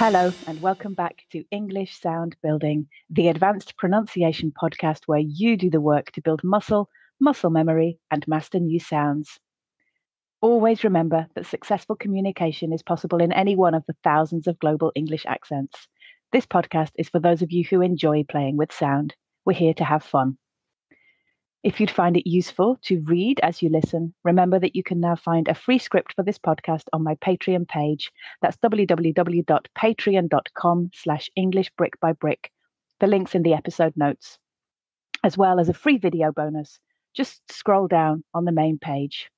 Hello, and welcome back to English Sound Building, the advanced pronunciation podcast where you do the work to build muscle memory, and master new sounds. Always remember that successful communication is possible in any one of the thousands of global English accents. This podcast is for those of you who enjoy playing with sound. We're here to have fun. If you'd find it useful to read as you listen, remember that you can now find a free script for this podcast on my Patreon page. That's www.patreon.com/EnglishBrickByBrick. The link's in the episode notes, as well as a free video bonus. Just scroll down on the main page.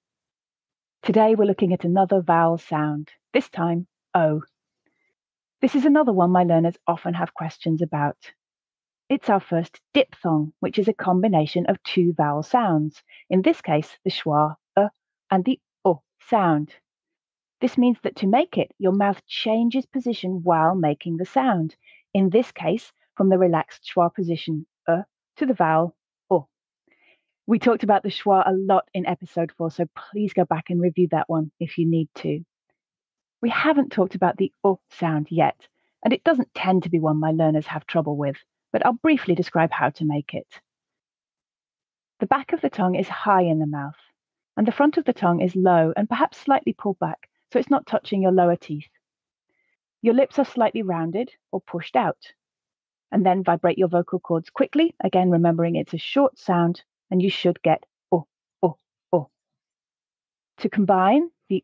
Today we're looking at another vowel sound, this time O. This is another one my learners often have questions about. It's our first diphthong, which is a combination of two vowel sounds. In this case, the schwa and the o sound. This means that to make it, your mouth changes position while making the sound. In this case, from the relaxed schwa position to the vowel o. We talked about the schwa a lot in episode 4, so please go back and review that one if you need to. We haven't talked about the o sound yet, and it doesn't tend to be one my learners have trouble with, but I'll briefly describe how to make it. The back of the tongue is high in the mouth, and the front of the tongue is low and perhaps slightly pulled back, so it's not touching your lower teeth. Your lips are slightly rounded or pushed out, and then vibrate your vocal cords quickly, again remembering it's a short sound, and you should get o, o, o. To combine the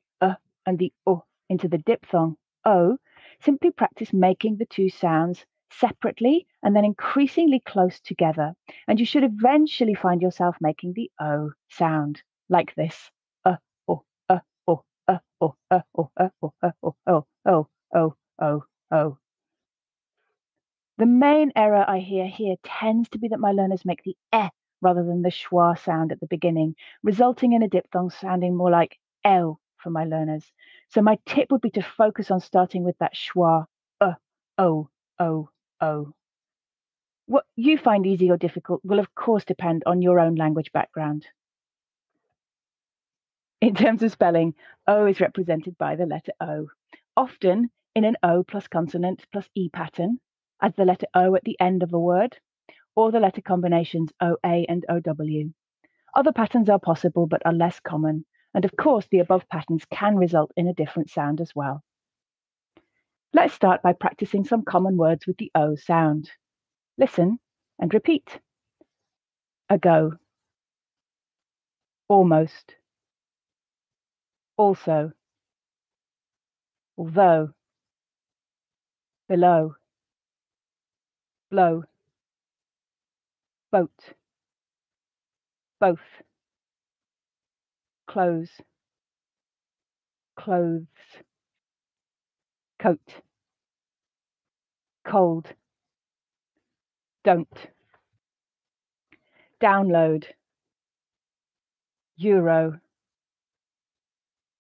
and the o into the diphthong o, simply practice making the two sounds separately and then increasingly close together, and you should eventually find yourself making the O sound like this. O, o, o, o, o, o, o, o, o, o, o, o, o, o, o. The main error I hear here tends to be that my learners make the rather than the schwa sound at the beginning, resulting in a diphthong sounding more like L for my learners. So my tip would be to focus on starting with that schwa, o, o, o. What you find easy or difficult will, of course, depend on your own language background. In terms of spelling, O is represented by the letter O, often in an O plus consonant plus E pattern, as the letter O at the end of a word, or the letter combinations OA and OW. Other patterns are possible but are less common, and of course the above patterns can result in a different sound as well. Let's start by practicing some common words with the O sound. Listen and repeat. Ago. Almost. Also. Although. Below. Blow. Boat. Both. Close. Clothes. Coat. Cold. Don't. Download. Euro.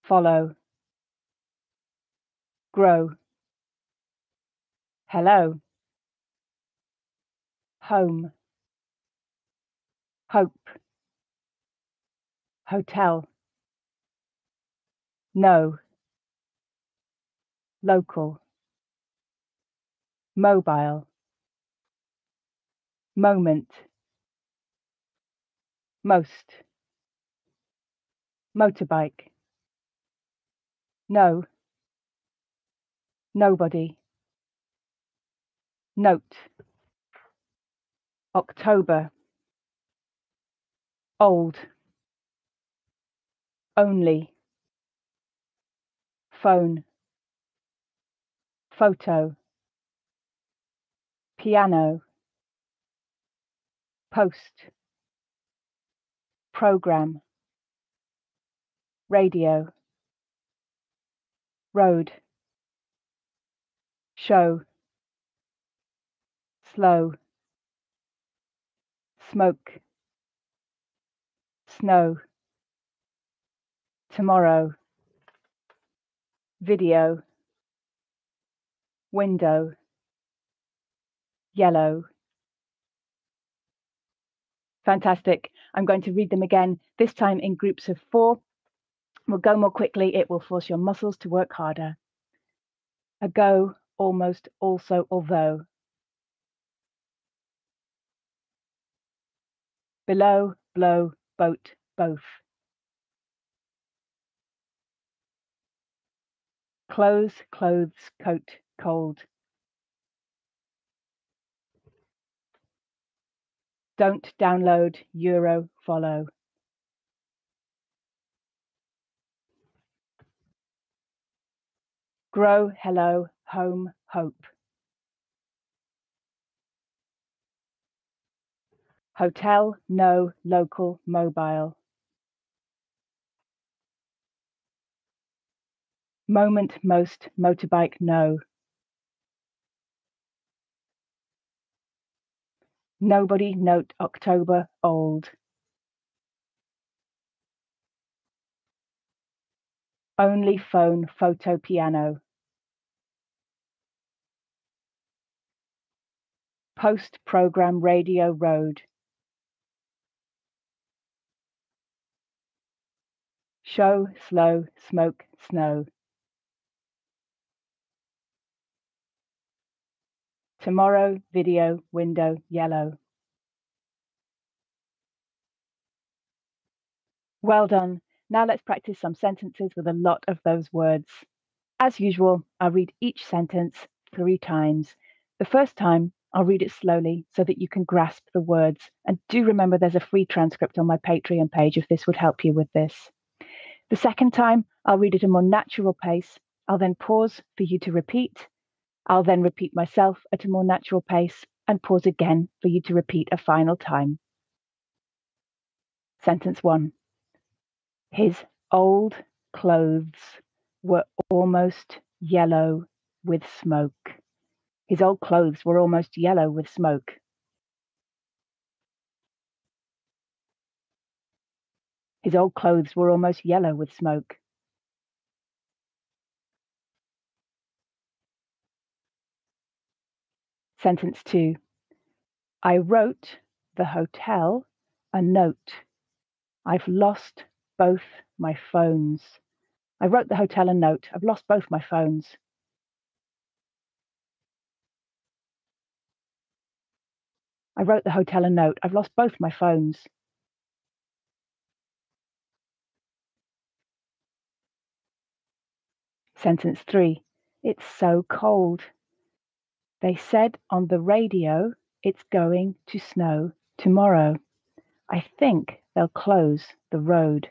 Follow. Grow. Hello. Home. Hope. Hotel. No. Local. Mobile. Moment. Most. Motorbike. No. Nobody. Note. October. Old. Only. Phone. Photo. Piano. Post. Program. Radio. Road. Show. Slow. Smoke. Snow. Tomorrow. Video. Window. Yellow. Fantastic. I'm going to read them again, this time in groups of 4. We'll go more quickly. It will force your muscles to work harder. Ago, almost, also, although. Below, blow, boat, both. Clothes, clothes, coat, cold. Don't download, euro, follow. Grow, hello, home, hope. Hotel, no, local, mobile. Moment, most, motorbike, no. Nobody, note, October, old. Only phone, photo, piano. Post, program, radio, road. Show, slow, smoke, snow. Tomorrow, video, window, yellow. Well done. Now let's practice some sentences with a lot of those words. As usual, I'll read each sentence 3 times. The first time, I'll read it slowly so that you can grasp the words. And do remember there's a free transcript on my Patreon page if this would help you with this. The second time, I'll read at a more natural pace. I'll then pause for you to repeat. I'll then repeat myself at a more natural pace and pause again for you to repeat a final time. Sentence 1. His old clothes were almost yellow with smoke. His old clothes were almost yellow with smoke. His old clothes were almost yellow with smoke. Sentence 2. I wrote the hotel a note. I've lost both my phones. I wrote the hotel a note. I've lost both my phones. I wrote the hotel a note. I've lost both my phones. Sentence 3. It's so cold. They said on the radio it's going to snow tomorrow. I think they'll close the road.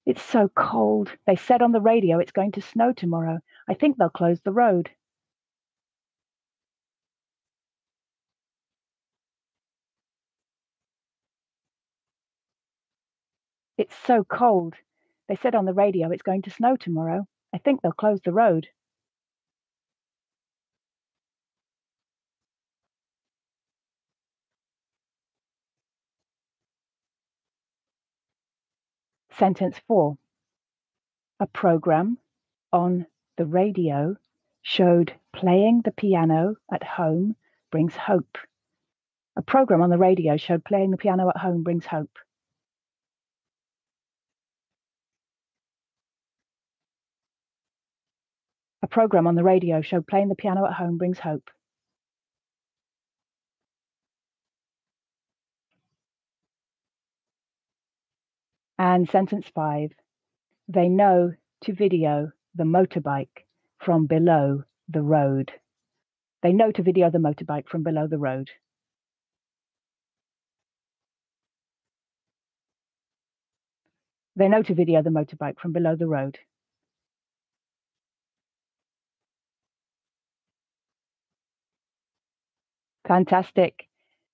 It's so cold. They said on the radio it's going to snow tomorrow. I think they'll close the road. It's so cold. They said on the radio it's going to snow tomorrow. I think they'll close the road. Sentence 4. A program on the radio showed playing the piano at home brings hope. A program on the radio showed playing the piano at home brings hope. A program on the radio showed playing the piano at home brings hope. And sentence 5. They know to video the motorbike from below the road. They know to video the motorbike from below the road. They know to video the motorbike from below the road. Fantastic.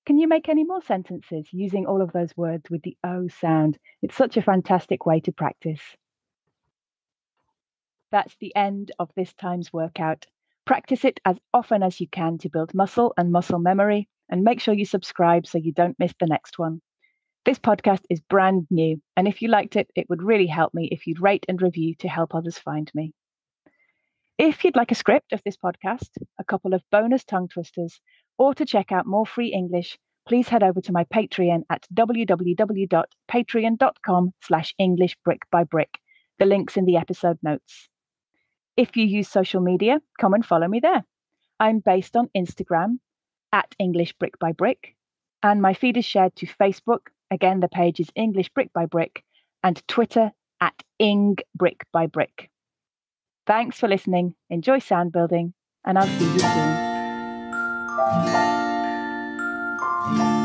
Can you make any more sentences using all of those words with the O sound? It's such a fantastic way to practice. That's the end of this time's workout. Practice it as often as you can to build muscle and muscle memory, and make sure you subscribe so you don't miss the next one. This podcast is brand new, and if you liked it, it would really help me if you'd rate and review to help others find me. If you'd like a script of this podcast, a couple of bonus tongue twisters, or to check out more free English, please head over to my Patreon at www.patreon.com/EnglishBrickByBrick. The link's in the episode notes. If you use social media, come and follow me there. I'm based on Instagram at English Brick by Brick, and my feed is shared to Facebook. Again, the page is English Brick by Brick, and Twitter at Ing Brick by Brick. Thanks for listening. Enjoy sound building, and I'll see you soon.